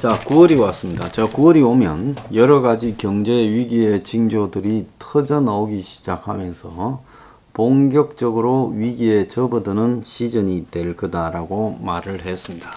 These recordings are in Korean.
자, 9월이 왔습니다. 자, 9월이 오면 여러 가지 경제 위기의 징조들이 터져 나오기 시작하면서 본격적으로 위기에 접어드는 시즌이 될 거다라고 말을 했습니다.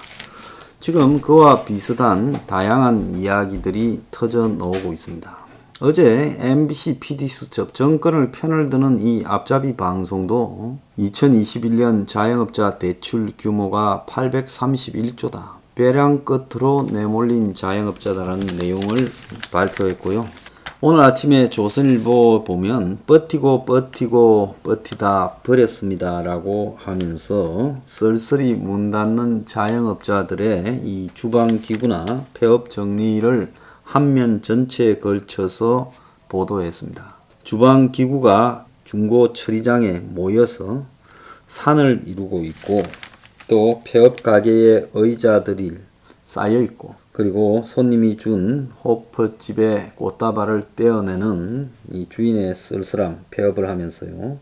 지금 그와 비슷한 다양한 이야기들이 터져 나오고 있습니다. 어제 MBC PD수첩 정권을 편을 드는 이 앞잡이 방송도 2021년 자영업자 대출 규모가 831조다. 벼랑 끝으로 내몰린 자영업자다라는 내용을 발표했고요. 오늘 아침에 조선일보 보면 버티고 버티다 버렸습니다 라고 하면서 쓸쓸히 문 닫는 자영업자들의 이 주방기구나 폐업 정리를 한면 전체에 걸쳐서 보도했습니다. 주방기구가 중고 처리장에 모여서 산을 이루고 있고 또 폐업 가게의 의자들이 쌓여 있고 그리고 손님이 준 호프집에 꽃다발을 떼어내는 이 주인의 쓸쓸함 폐업을 하면서요.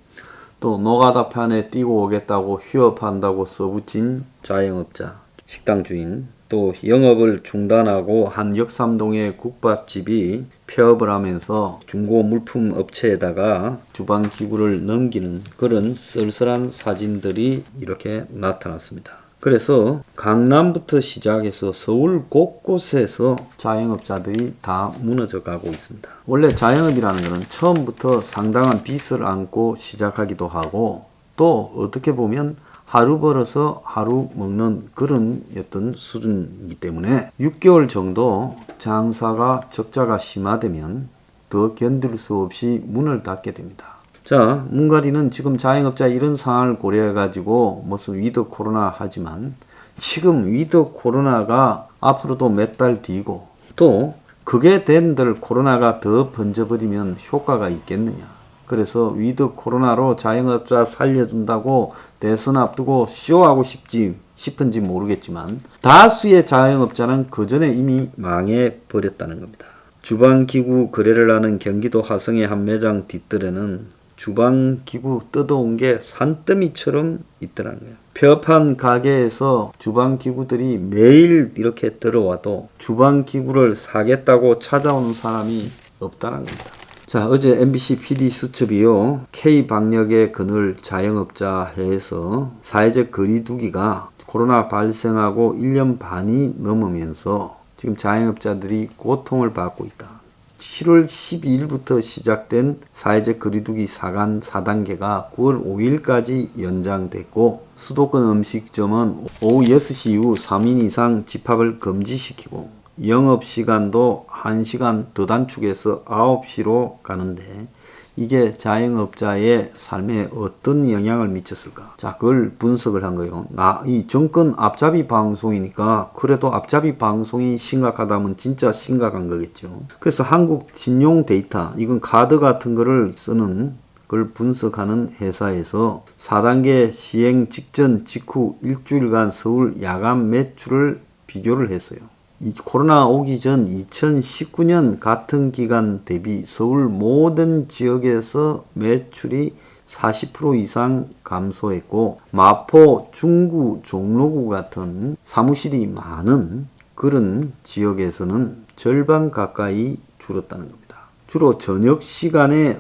또 노가다판에 뛰고 오겠다고 휴업한다고 써붙인 자영업자, 식당 주인, 또 영업을 중단하고 한 역삼동의 국밥집이 폐업을 하면서 중고 물품 업체에다가 주방기구를 넘기는 그런 쓸쓸한 사진들이 이렇게 나타났습니다. 그래서 강남부터 시작해서 서울 곳곳에서 자영업자들이 다 무너져 가고 있습니다. 원래 자영업이라는 것은 처음부터 상당한 빚을 안고 시작하기도 하고 또 어떻게 보면 하루 벌어서 하루 먹는 그런 어떤 수준이기 때문에 6개월 정도 장사가 적자가 심화되면 더 견딜 수 없이 문을 닫게 됩니다. 자, 문가리는 지금 자영업자 이런 상황을 고려해 가지고 무슨 위드 코로나 하지만 지금 위드 코로나가 앞으로도 몇 달 뒤고 또 그게 된들 코로나가 더 번져버리면 효과가 있겠느냐. 그래서 위드 코로나로 자영업자 살려준다고 대선 앞두고 쇼하고 싶은지 모르겠지만 다수의 자영업자는 그 전에 이미 망해버렸다는 겁니다. 주방기구 거래를 하는 경기도 화성의 한 매장 뒷뜰에는 주방기구 뜯어온 게 산더미처럼 있더라는 거예요. 폐업한 가게에서 주방기구들이 매일 이렇게 들어와도 주방기구를 사겠다고 찾아오는 사람이 없다는 겁니다. 자, 어제 MBC PD수첩이요. K방역의 그늘 자영업자회에서 사회적 거리두기가 코로나 발생하고 1년 반이 넘으면서 지금 자영업자들이 고통을 받고 있다. 7월 12일부터 시작된 사회적 거리두기 4단계가 9월 5일까지 연장됐고 수도권 음식점은 오후 6시 이후 3인 이상 집합을 금지시키고 영업시간도 1시간 더 단축해서 9시로 가는데 이게 자영업자의 삶에 어떤 영향을 미쳤을까? 자, 그걸 분석을 한 거예요. 이 정권 앞잡이 방송이니까 그래도 앞잡이 방송이 심각하다면 진짜 심각한 거겠죠. 그래서 한국 신용 데이터, 이건 카드 같은 거를 쓰는 걸 분석하는 회사에서 4단계 시행 직전 직후 일주일간 서울 야간 매출을 비교를 했어요. 이 코로나 오기 전 2019년 같은 기간 대비 서울 모든 지역에서 매출이 40% 이상 감소했고 마포, 중구, 종로구 같은 사무실이 많은 그런 지역에서는 절반 가까이 줄었다는 겁니다. 주로 저녁 시간에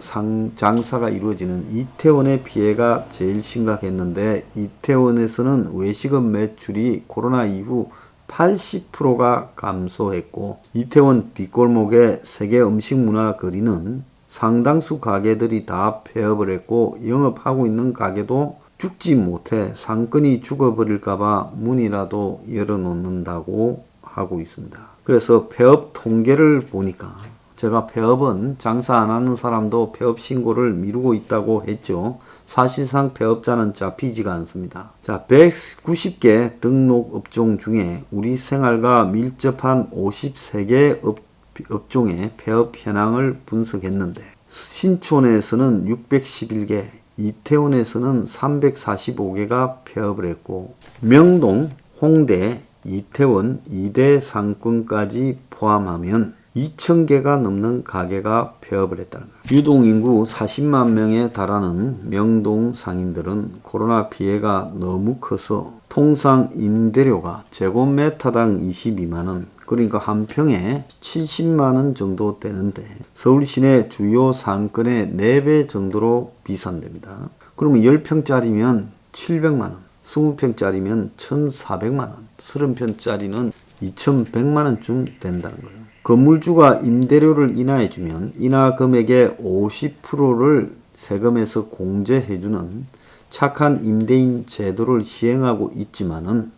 장사가 이루어지는 이태원의 피해가 제일 심각했는데 이태원에서는 외식업 매출이 코로나 이후 80%가 감소했고 이태원 뒷골목의 세계 음식문화 거리는 상당수 가게들이 다 폐업을 했고 영업하고 있는 가게도 죽지 못해 상권이 죽어버릴까봐 문이라도 열어놓는다고 하고 있습니다. 그래서 폐업 통계를 보니까 제가 폐업은 장사 안 하는 사람도 폐업 신고를 미루고 있다고 했죠. 사실상 폐업자는 잡히지가 않습니다. 자, 190개 등록 업종 중에 우리 생활과 밀접한 53개 업종의 폐업 현황을 분석했는데 신촌에서는 611개, 이태원에서는 345개가 폐업을 했고 명동, 홍대, 이태원, 이대 상권까지 포함하면 2,000개가 넘는 가게가 폐업을 했다는 거예요. 유동인구 40만 명에 달하는 명동 상인들은 코로나 피해가 너무 커서 통상 임대료가 제곱미터당 22만원, 그러니까 한 평에 70만 원 정도 되는데 서울 시내 주요 상권의 4배 정도로 비싼답니다. 그러면 10평짜리면 700만 원, 20평짜리면 1,400만 원, 30평짜리는 2,100만 원쯤 된다는 거예요. 건물주가 임대료를 인하해주면 인하 금액의 50%를 세금에서 공제해주는 착한 임대인 제도를 시행하고 있지만은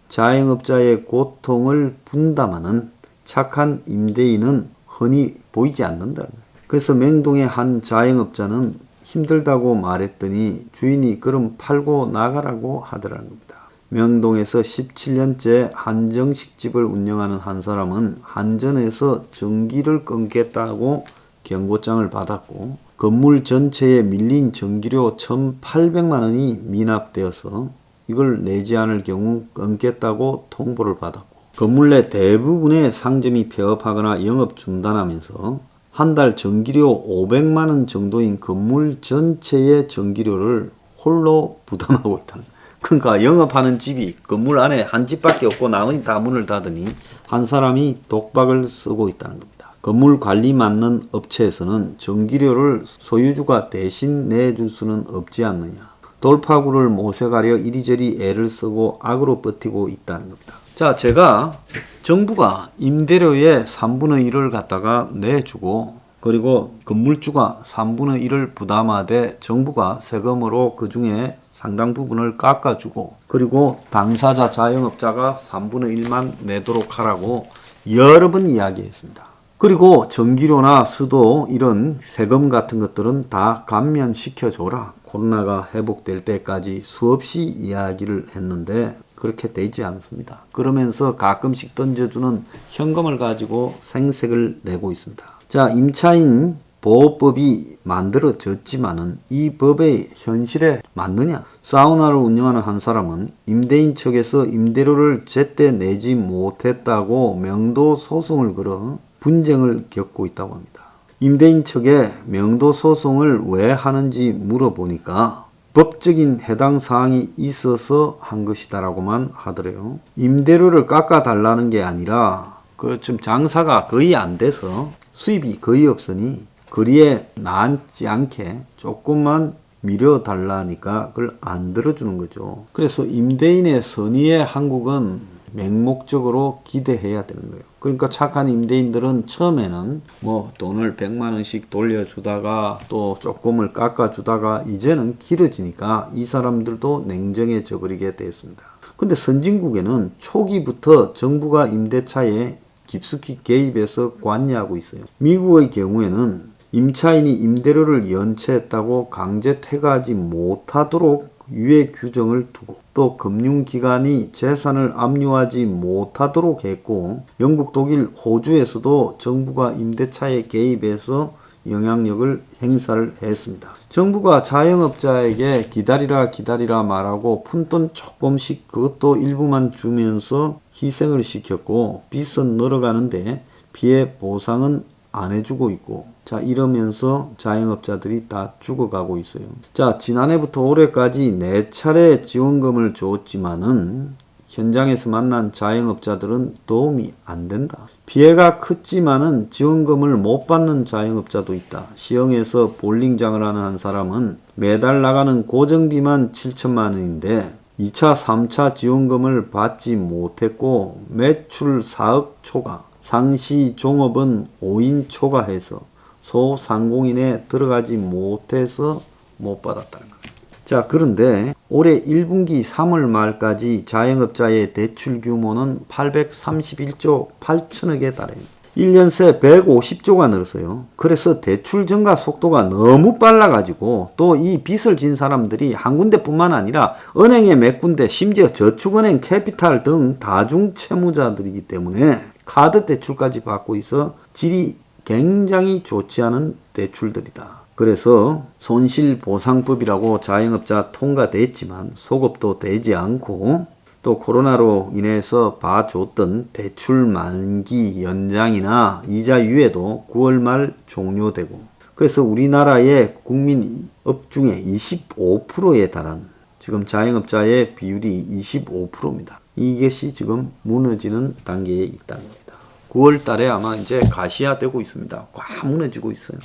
자영업자의 고통을 분담하는 착한 임대인은 흔히 보이지 않는다. 그래서 맹동의 한 자영업자는 힘들다고 말했더니 주인이 그럼 팔고 나가라고 하더라는 겁니다. 명동에서 17년째 한정식집을 운영하는 한 사람은 한전에서 전기를 끊겠다고 경고장을 받았고 건물 전체에 밀린 전기료 1,800만 원이 미납되어서 이걸 내지 않을 경우 끊겠다고 통보를 받았고 건물 내 대부분의 상점이 폐업하거나 영업 중단하면서 한 달 전기료 500만 원 정도인 건물 전체의 전기료를 홀로 부담하고 있다는 거예요. 그러니까 영업하는 집이 건물 안에 한 집밖에 없고 나머지 다 문을 닫으니 한 사람이 독박을 쓰고 있다는 겁니다. 건물 관리 맡는 업체에서는 전기료를 소유주가 대신 내줄 수는 없지 않느냐. 돌파구를 모색하려 이리저리 애를 쓰고 악으로 버티고 있다는 겁니다. 자, 제가 정부가 임대료의 3분의 1을 갖다가 내주고 그리고 건물주가 3분의 1을 부담하되 정부가 세금으로 그 중에 상당 부분을 깎아주고 그리고 당사자 자영업자가 3분의 1만 내도록 하라고 여러 번 이야기했습니다. 그리고 전기료나 수도 이런 세금 같은 것들은 다 감면시켜줘라. 코로나가 회복될 때까지 수없이 이야기를 했는데 그렇게 되지 않습니다. 그러면서 가끔씩 던져주는 현금을 가지고 생색을 내고 있습니다. 자, 임차인 보호법이 만들어졌지만은 이 법의 현실에 맞느냐? 사우나를 운영하는 한 사람은 임대인 측에서 임대료를 제때 내지 못했다고 명도 소송을 걸어 분쟁을 겪고 있다고 합니다. 임대인 측에 명도 소송을 왜 하는지 물어보니까 법적인 해당 사항이 있어서 한 것이다라고만 하더래요. 임대료를 깎아달라는 게 아니라 좀 장사가 거의 안 돼서 수입이 거의 없으니 거리에 나앉지 않게 조금만 미뤄달라니까 그걸 안 들어주는 거죠. 그래서 임대인의 선의에 한국은 맹목적으로 기대해야 되는 거예요. 그러니까 착한 임대인들은 처음에는 뭐 돈을 100만 원씩 돌려주다가 또 조금을 깎아주다가 이제는 길어지니까 이 사람들도 냉정해져 버리게 됐습니다. 근데 선진국에는 초기부터 정부가 임대차에 깊숙이 개입해서 관여하고 있어요. 미국의 경우에는 임차인이 임대료를 연체했다고 강제 퇴가하지 못하도록 유예 규정을 두고 또 금융기관이 재산을 압류하지 못하도록 했고 영국, 독일, 호주에서도 정부가 임대차에 개입해서 영향력을 행사를 했습니다. 정부가 자영업자에게 기다리라 말하고 푼돈 조금씩 그것도 일부만 주면서 희생을 시켰고 빚은 늘어가는데 피해 보상은 안 해주고 있고 자 이러면서 자영업자들이 다 죽어가고 있어요. 자 지난해부터 올해까지 4차례 지원금을 줬지만은 현장에서 만난 자영업자들은 도움이 안 된다. 피해가 컸지만은 지원금을 못 받는 자영업자도 있다. 시흥에서 볼링장을 하는 한 사람은 매달 나가는 고정비만 7천만 원인데 2차, 3차 지원금을 받지 못했고 매출 4억 초과, 상시 종업은 5인 초과해서 소상공인에 들어가지 못해서 못 받았다는 거예요. 자, 그런데 올해 1분기 3월 말까지 자영업자의 대출 규모는 831조 8천억에 달해요. 1년 새 150조가 늘었어요. 그래서 대출 증가 속도가 너무 빨라가지고 또 이 빚을 진 사람들이 한 군데뿐만 아니라 은행에 몇 군데 심지어 저축은행, 캐피탈 등 다중 채무자들이기 때문에 카드 대출까지 받고 있어 질이 굉장히 좋지 않은 대출들이다. 그래서 손실보상법이라고 자영업자 통과됐지만 소급도 되지 않고 또 코로나로 인해서 봐줬던 대출 만기 연장이나 이자 유예도 9월 말 종료되고 그래서 우리나라의 국민 업중에 25%에 달한 지금 자영업자의 비율이 25%입니다. 이것이 지금 무너지는 단계에 있다는 겁니다. 9월 달에 아마 이제 가시화되고 있습니다. 꽉 무너지고 있어요.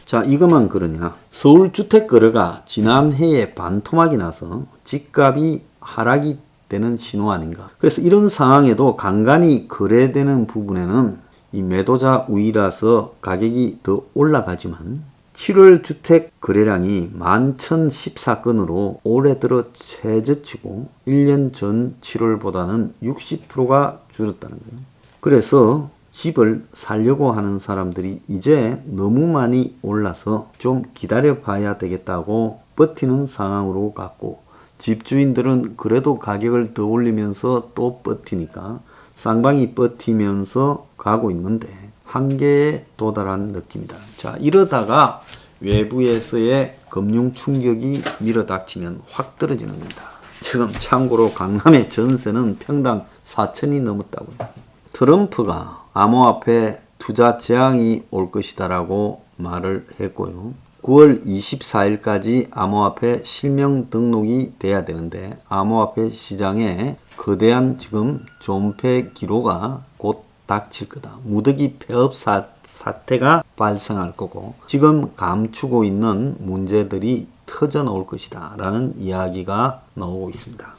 자, 이것만 그러냐. 서울 주택 거래가 지난해에 반토막이 나서 집값이 하락이 되는 신호 아닌가. 그래서 이런 상황에도 간간히 거래되는 부분에는 이 매도자 우위라서 가격이 더 올라가지만 7월 주택 거래량이 11,014건으로 올해 들어 최저치고 1년 전 7월보다는 60%가 줄었다는 거예요. 그래서 집을 살려고 하는 사람들이 이제 너무 많이 올라서 좀 기다려 봐야 되겠다고 버티는 상황으로 갔고, 집주인들은 그래도 가격을 더 올리면서 또 버티니까 쌍방이 버티면서 가고 있는데 한계에 도달한 느낌이다. 자, 이러다가 외부에서의 금융 충격이 밀어닥치면 확 떨어지는 겁니다. 지금 참고로 강남의 전세는 평당 4천이 넘었다고요. 트럼프가 암호화폐 투자 재앙이 올 것이다라고 말을 했고요. 9월 24일까지 암호화폐 실명 등록이 돼야 되는데 암호화폐 시장에 거대한 지금 존폐 기로가 곧 닥칠 거다. 무더기 폐업 사태가 발생할 거고 지금 감추고 있는 문제들이 터져 나올 것이다 라는 이야기가 나오고 있습니다.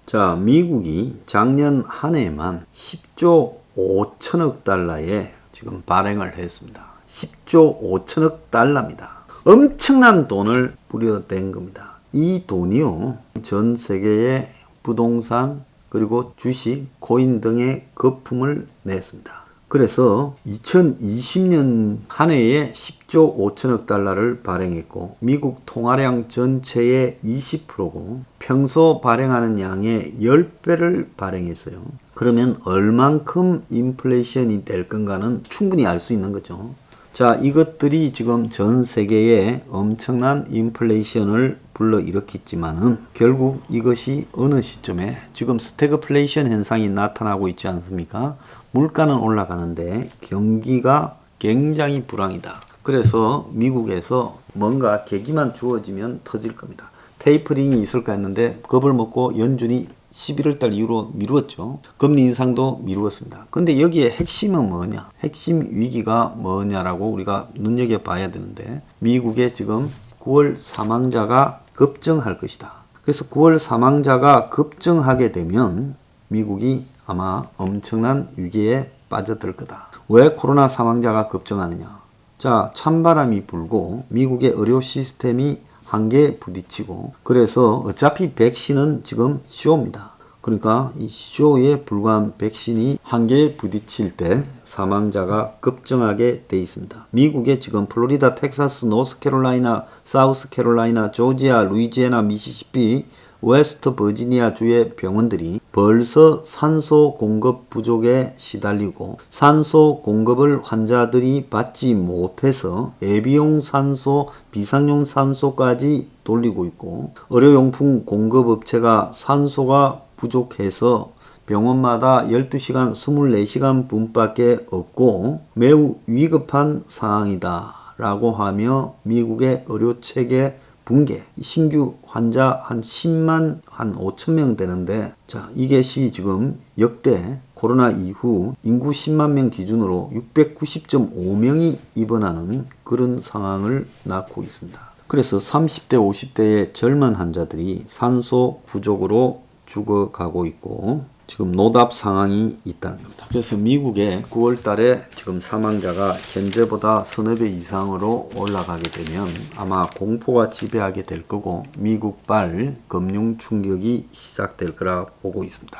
자, 미국이 작년 한 해에만 10조 5천억 달러에 지금 발행을 했습니다. 10조 5천억 달러입니다. 엄청난 돈을 뿌려댄 겁니다. 이 돈이요, 전 세계의 부동산 그리고 주식, 코인 등의 거품을 냈습니다. 그래서 2020년 한 해에 10조 5천억 달러를 발행했고 미국 통화량 전체의 20%고 평소 발행하는 양의 10배를 발행했어요. 그러면 얼만큼 인플레이션이 될 건가는 충분히 알 수 있는 거죠. 자, 이것들이 지금 전 세계에 엄청난 인플레이션을 불러일으켰지만은 결국 이것이 어느 시점에 지금 스태그플레이션 현상이 나타나고 있지 않습니까? 물가는 올라가는데 경기가 굉장히 불황이다. 그래서 미국에서 뭔가 계기만 주어지면 터질 겁니다. 테이퍼링이 있을까 했는데 겁을 먹고 연준이 11월 달 이후로 미루었죠. 금리 인상도 미루었습니다. 근데 여기에 핵심은 뭐냐? 핵심 위기가 뭐냐라고 우리가 눈여겨봐야 되는데 미국에 지금 9월 사망자가 급증할 것이다. 그래서 9월 사망자가 급증하게 되면 미국이 아마 엄청난 위기에 빠져들 거다. 왜 코로나 사망자가 급증하느냐? 자, 찬바람이 불고 미국의 의료 시스템이 한계에 부딪히고 그래서 어차피 백신은 지금 쇼입니다. 그러니까 이 쇼에 불과한 백신이 한계에 부딪힐 때 사망자가 급증하게 돼 있습니다. 미국의 지금 플로리다, 텍사스, 노스캐롤라이나, 사우스캐롤라이나, 조지아, 루이지애나, 미시시피, 웨스트 버지니아 주의 병원들이 벌써 산소 공급 부족에 시달리고 산소 공급을 환자들이 받지 못해서 예비용 산소, 비상용 산소까지 돌리고 있고 의료용품 공급업체가 산소가 부족해서 병원마다 12시간, 24시간 분밖에 없고 매우 위급한 상황이다 라고 하며 미국의 의료체계 붕괴, 신규 환자 한 10만 한 5천 명 되는데 자, 이것이 지금 역대 코로나 이후 인구 10만 명 기준으로 690.5명이 입원하는 그런 상황을 낳고 있습니다. 그래서 30대, 50대의 젊은 환자들이 산소 부족으로 죽어가고 있고 지금 노답 상황이 있다는 겁니다. 그래서 미국의 9월 달에 지금 사망자가 현재보다 서너 배 이상으로 올라가게 되면 아마 공포가 지배하게 될 거고 미국발 금융 충격이 시작될 거라 보고 있습니다.